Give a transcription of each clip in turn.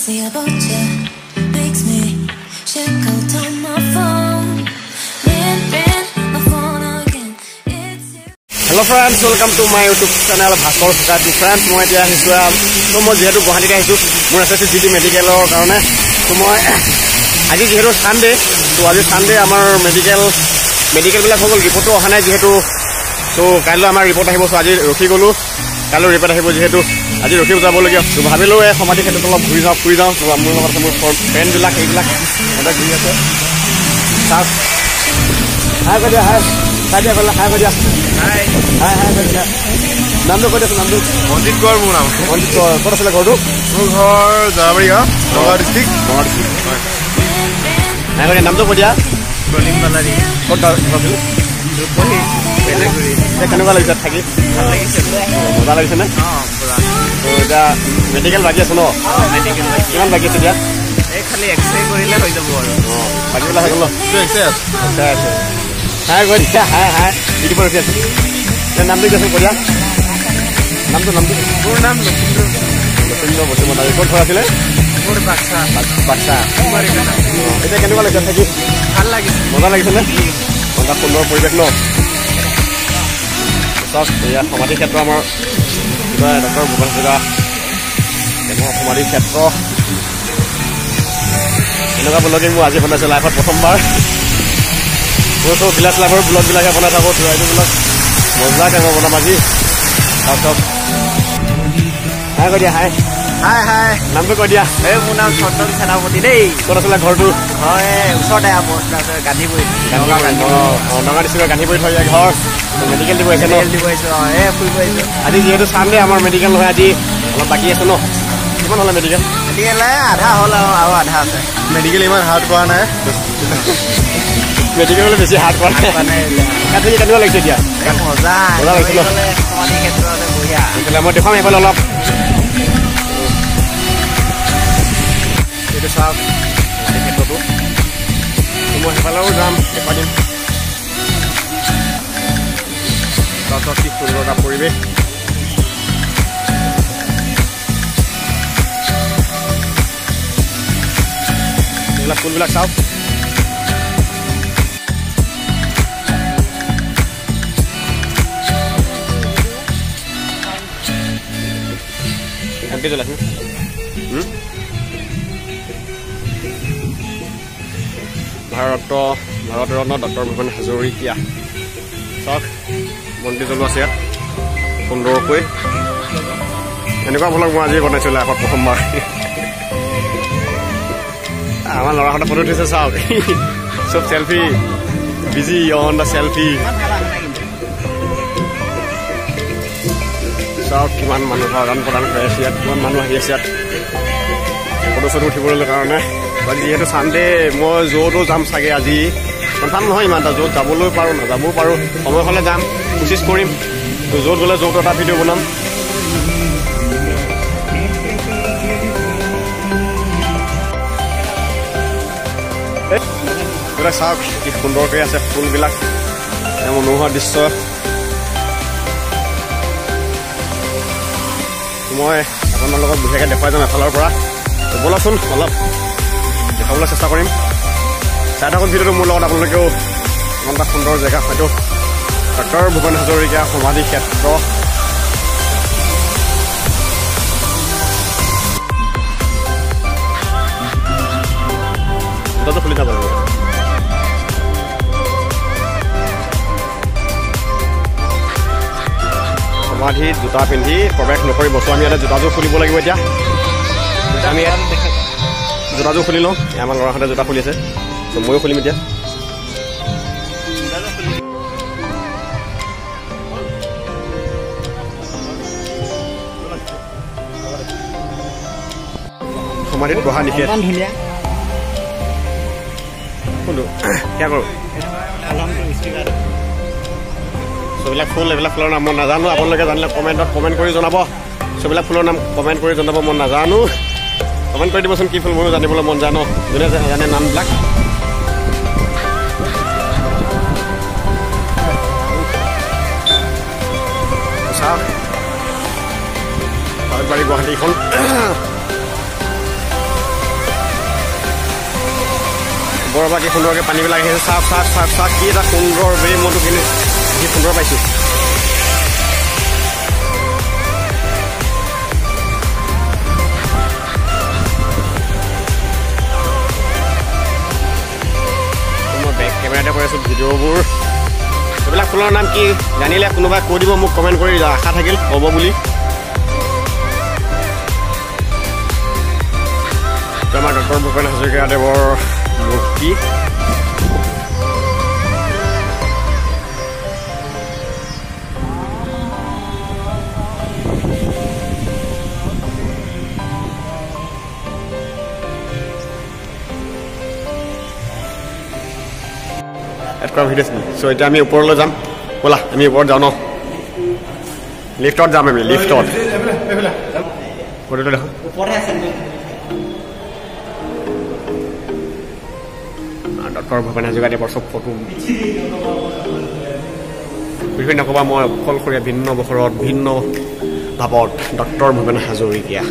See about you makes me check out on my phone. Ring my phone again. It's you. Hello friends, welcome to my YouTube channel Bhaskar Photography. Friends, মই এতিয়া আহিছো তো মই যেহেতু গুৱাহাটীত আহিছো মোৰ আছে জিটি মেডিকেলৰ কাৰণে তো মই আজি যেহেতু সানডে তো আজি সানডে আমাৰ মেডিকেল বিলাক হৈ গ'ল ৰিপৰ্টটো অহা নাই যেহেতু তো কাইলৈ আমাৰ ৰিপৰ্ট আহিব আজি ৰখি গ'লো কাইলৈ ৰিপৰ্ট আহিব যেহেতু আজি ৰখি যাবলগীয়া তো ভাবিলো এই সমাধি ক্ষেত্ৰত অলপ ফুৰি যাওঁ তো মোৰ লগত আছে মোৰ ফ্ৰেণ্ডবিলাক এইবিলাক এটা ঘূৰি আছে চাওক হাই কৈ দিয়া হাই দিয়া ক'লে হাই কৈ দিয়া হাই কৈ দিয়া নামটো কৈ দিয়াচোন নামটো মনজিত গড় মোৰ নাম মনজিত গড় ক'ত আছিলে ঘৰটো মোৰ ঘৰ জাৰাবাৰী নগাঁও ডিষ্ট্ৰিক্ট হাই কৈ দিয়া নামটো কৈ দিয়া প্ৰলিম বালাৰী ক'ত আছিল কেনেকুৱা লাগিছে থাকি ভাল লাগিছে মজা লাগিছে নে তো এতিয়া মেডিকেল বাকী আছে ন কিমান বাকী আছে এতিয়া এই খালি এক্সৰে কৰিলে হৈ যাব আৰু বাকীবিলাক হৈ গ'ল আছে হাই কৈ দিয়া হাই ইটো পৰা ৰখি আছে নামটো দিয়াচোন কৈ দিয়া নামটো মোৰ নাম লক্ষীন্দ্ৰ বসুমতাৰী ক'ত ঘৰ আছিলে মোৰ বাক্সা এতিয়া কেনেকুৱা লাগিছে থাকি ভাল লাগিছে মজা লাগিছে নে মজা সুন্দৰ পৰিৱেশ ন চাওক এয়া সমাধি ক্ষেত্ৰ আমাৰ কিবা ডক্টৰ ভূপেন হাজৰিকা সমাধি ক্ষেত্ৰ এনেকুৱা ব্লগিং মোৰ আজি বনাইছোঁ লাইফত প্ৰথমবাৰ মোৰতো ভিলেজ লাইফৰ ব্লগবিলাকে বনাই থাকোঁ এইটো ব্লগ মজলাকৈ মই বনাম আজি তাৰপিছত হাই কৈ দিয়া হাই নামটো কৈ দিয়া এই মোৰ নাম চন্দন সেনাপতি দেই ক'ত আছিলে ঘৰটো হয় ওচৰতে গান্ধীপুৰী নগাঁও ডিষ্ট্ৰিক্টৰ গান্ধীপুৰীত হৈ যায় ঘৰ মেডিকেল দিব আহিছে ফুৰিব আহিছোঁ আজি যিহেতু চানডে আমাৰ মেডিকেল নহয় আজি অলপ বাকী আছে ন কিমান হ'লে মেডিকেল আধা হ'ল আৰু আধা আছে মেডিকেল ইমান হাৰ্ড কৰা নাই মেডিকেল হ'লে বেছি হাৰ্ড কৰা নাই কাটি কেনেকুৱা লাগিছে এতিয়া মজা লাগিছে ন মই দেখুৱাম এইফালে অলপ এইটো চাওক ক্ষেত্ৰটো মই সেইফালেও যাম দেখুৱাই দিম তাৰপিছত কি সুন্দৰ এটা পৰিৱেশ এইবিলাক ফুলবিলাক চাওক ভাৰতৰত্ন ডক্টৰ ভূপেন হাজৰিকা চাওক মন্দিৰ জ্বলোৱা আছে ইয়াত সুন্দৰকৈ এনেকুৱা ব্লগ মই আজি বনাইছোঁ লাইফত প্ৰথমবাৰ আমাৰ ল'ৰাহঁতে ফটো উঠিছে চাওক চব selfie busy on the selfie চাওক কিমান মানুহ আদান প্ৰদান কৰি আছে ইয়াত কিমান মানুহ আহি আছে ইয়াত ফটো চটো উঠিবলৈ কাৰণে আজি যিহেতু চানডে মই য'তো যাম চাগে আজি কনফাৰ্ম নহয় ইমান এটা য'ত যাবলৈ পাৰোঁ নাযাবও পাৰোঁ সময় হ'লে যাম কোচিছ কৰিম তো য'ত গ'লে য'ত এটা ভিডিঅ' বনাম এইবিলাক চাওক কি সুন্দৰকৈ আছে ফুলবিলাক মনোহৰ দৃশ্য মই আপোনাৰ লগত বিশেষকৈ দেখুৱাই যাম এফালৰ পৰা ব'লাচোন অলপ দেখাবলৈ চেষ্টা কৰিম চাই থাকক ভিডিঅ'টো মোৰ লগত আপোনালোকেও ইমান এটা সুন্দৰ জেগা হয়তো ডক্টৰ ভূপেন হাজৰিকা সমাধি ক্ষেত্ৰ জোতাটো খুলি যাব লাগিব সমাধিত জোতা পিন্ধি প্ৰৱেশ নকৰিব চ' আমি ইয়াতে জোতাযোৰ খুলিব লাগিব এতিয়া আমি জোতাযোৰ খুলি লওঁ আমাৰ ল'ৰাহঁতে জোতা খুলি আছে চ' ময়ো খুলিম এতিয়া সমাধিত বহা নিষেধ কোনটো কিয় কৰোঁ চববিলাক ফুল এইবিলাক ফুলৰ নাম মই নাজানো আপোনালোকে জানিলে কমেণ্ট কৰি জনাব চববিলাক ফুলৰ নাম কমেণ্ট কৰি জনাব মই নাজানো কমেণ্ট কৰি দিবচোন কি ফুল ময়ো জানিবলৈ মন যায় ন যোনে জানে নামবিলাক চাওক গুৱাহাটীখন ওপৰৰ পৰা কি সুন্দৰকৈ পানীবিলাক আহিছে চাওক চাওক চাওক চাওক কি এটা সুন্দৰ বে মইতো কিনি কি সুন্দৰ পাইছোঁ মই বেক কেমেৰাতে কৰি আছোঁ ভিডিঅ'বোৰ এইবিলাক ফুলৰ নাম কি জানিলে কোনোবাই কৈ দিব মোক কমেণ্ট কৰি আশা থাকিল ক'ব বুলি আমাৰ ডক্টৰ ভূপেন হাজৰিকাদেৱৰ মূৰ্তি ভিডিঅ' চ' এতিয়া আমি ওপৰলৈ যাম ব'লা আমি ওপৰত যাওঁ ন লিফ্টত যাম আমি লিফ্টত দেখোন ডক্টৰ ভূপেন হাজৰিকাদেৱৰ চব ফটো বিভিন্ন ক'বা মই অকলশৰীয়া ভিন্ন বছৰত ভিন্ন ভাৱত ডক্টৰ ভূপেন হাজৰিকা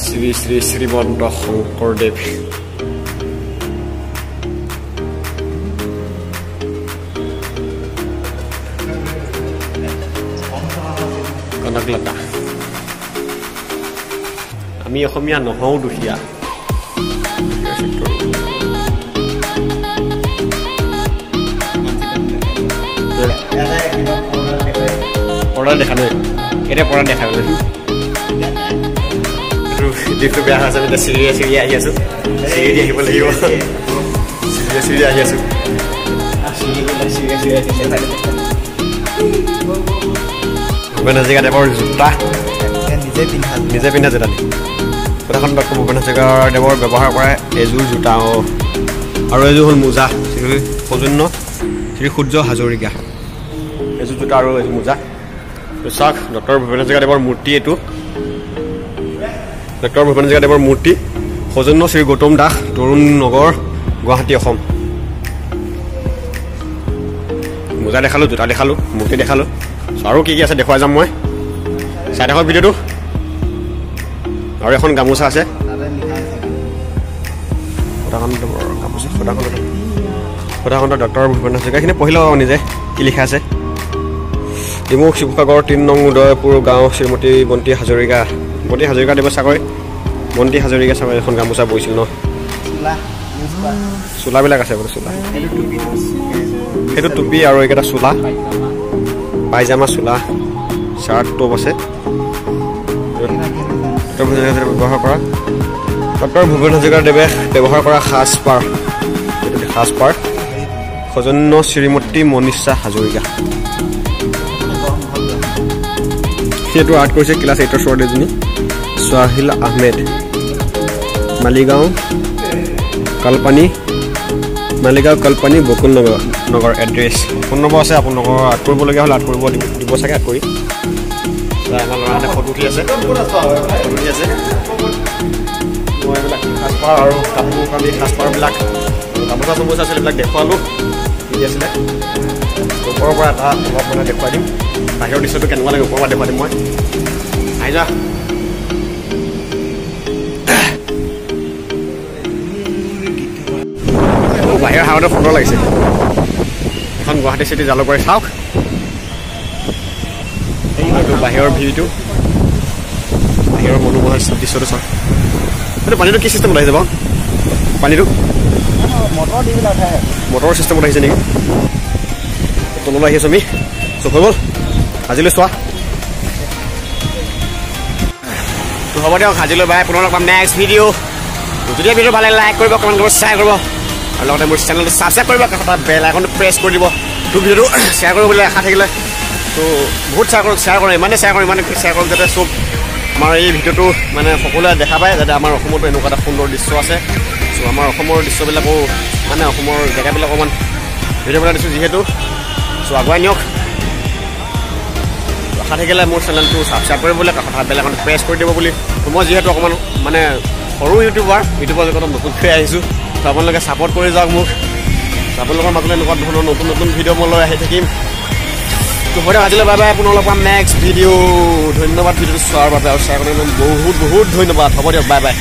শ্ৰী শ্ৰী শ্ৰীমন্ত শংকৰদেৱ কনকলতা আমি অসমীয়া নহওঁ দুখীয়া পঢ়া দেখা নাই এতিয়া পঢ়া দেখা গ'লে দিনটো বেয়া হৈছে আমি এতিয়া চিৰিয়ে চিৰিয়ে আহি আছোঁ চিৰি আহিব লাগিব চিৰিয়ে চিৰিয়ে আহি আছোঁ ভূপেন হাজৰিকাদেৱৰ জোতা নিজে পিন্ধা জোতা নি কথাখন ডক্টৰ ভূপেন হাজৰিকাদেৱৰ ব্যৱহাৰ কৰা এযোৰ জোতা আৰু এযোৰ হ'ল মোজা শ্ৰী সৌজন্য শ্ৰী সূৰ্য হাজৰিকা এযোৰ জোতা আৰু এযোৰ মোজা চাওক ডক্টৰ ভূপেন হাজৰিকাদেৱৰ মূৰ্তি এইটো ডক্টৰ ভূপেন হাজৰিকাদেৱৰ মূৰ্তি সৌজন্য শ্ৰী গৌতম দাস তৰুণ নগৰ গুৱাহাটী অসম মোজা দেখালোঁ জোতা দেখালোঁ মূৰ্তি দেখালোঁ আৰু কি কি আছে দেখুৱাই যাম মই চাই থাকক ভিডিঅ'টো আৰু এখন গামোচা আছে সদাখণ্ড ডক্টৰ ভূপেন হাজৰিকা এইখিনি পঢ়ি লওঁ নিজে কি লিখা আছে ডিমৌ শিৱসাগৰ ৩ নং উদয়পুৰ গাঁও শ্ৰীমতী বন্তি হাজৰিকা বন্তি হাজৰিকাদেৱৰ চাকৰি বন্তি হাজৰিকা চাকৰি এখন গামোচা বৈছিল ন চোলাবিলাক আছে বোলে চোলা সেইটো টুপি আৰু এইকেইটা চোলা পাইজামা চোলা চাৰ্ট টপ আছে ব্যৱহাৰ কৰা ডক্টৰ ভূপেন হাজৰিকাদেৱে ব্যৱহাৰ কৰা সাজপাৰ সৌজন্য শ্ৰীমতী মনীষা হাজৰিকা সেইটো আৰ্ট কৰিছে ক্লাছ 8ৰ ছোৱালীজনী সোহাইল আহমেদ মালিগাঁও কলপানী বকুল নগৰ এড্ৰেছ ফোন নম্বৰ আছে আপোনালোকৰ আৰ্ট কৰিবলগীয়া হ'লে আৰ্ট কৰিব দিব চাগে আৰ্ট কৰি আমাৰ ল'ৰাহঁতে ফটো উঠি আছে মই এইবিলাক সাজপাৰ আৰু কাপোৰ কানি সাজপাৰবিলাক গামোচা চামোচা আছিল এইবিলাক দেখুৱালোঁ কি আছিলে ওপৰৰ পৰা এটা অলপ মানে দেখুৱাই দিম বাহিৰৰ দৃশ্যটো কেনেকুৱা লাগে ওপৰৰ পৰা দেখুৱাই দিম মই আহি যা বাহিৰৰ হাৱাটো সুন্দৰ লাগিছে এখন গুৱাহাটী চিটি জালুকবাৰী চাওক এইটো বাহিৰৰ ভিউটো বাহিৰৰ মনোমোহা দৃশ্যটো চাওক এইটো পানীটো কি চিষ্টেমত আহিছে বাৰু পানীটো মটৰৰ চিষ্টেমত আহিছে নেকি তললৈ আহি আছোঁ আমি চব হৈ গ'ল আজিলৈ চোৱা তো হ'ব দিয়ক আজিলৈ বাই পুনৰ লগ পাম নেক্সট ভিডিঅ' যদি ভিডিঅ' ভাল লাগে লাইক কৰিব কমেণ্ট কৰিব শ্বেয়াৰ কৰিব আৰু লগতে মোৰ চেনেলটো ছাবস্ক্ৰাইব কৰিব কাষত বেল আইকনটো প্ৰেছ কৰি দিব তো ভিডিঅ'টো শ্বেয়াৰ কৰিব বুলি আশা থাকিলে তো বহুত শ্বেয়াৰ কৰক ইমানে শ্বেয়াৰ কৰক যাতে চব আমাৰ এই ভিডিঅ'টো মানে সকলোৱে দেখা পায় যাতে আমাৰ অসমতো এনেকুৱা এটা সুন্দৰ দৃশ্য আছে চ' আমাৰ অসমৰ দৃশ্যবিলাকো মানে অসমৰ জেগাবিলাক অকণমান ভিডিঅ' বনাই দিছোঁ যিহেতু চ' আগুৱাই নিয়ক আশা থাকিলে মোৰ চেনেলটো ছাবস্ক্ৰাইব কৰিবলৈ কাষত বেল আইকনটো প্ৰেছ কৰি দিব বুলি মই যিহেতু অকণমান মানে সৰু ইউটিউবৰ জগতত নতুনকৈ আহিছোঁ ত' আপোনালোকে ছাপোৰ্ট কৰি যাওক মোক আপোনালোকৰ মাজলৈ এনেকুৱা ধৰণৰ নতুন নতুন ভিডিঅ' মই লৈ আহি থাকিম তো হ'ব আজিলৈ বাই বাই পুনৰ লগ পাম নেক্সট ভিডিঅ' ধন্যবাদ ভিডিঅ'টো চোৱাৰ বাবে আৰু চাই বহুত বহুত ধন্যবাদ হ'ব দিয়ক বাই বাই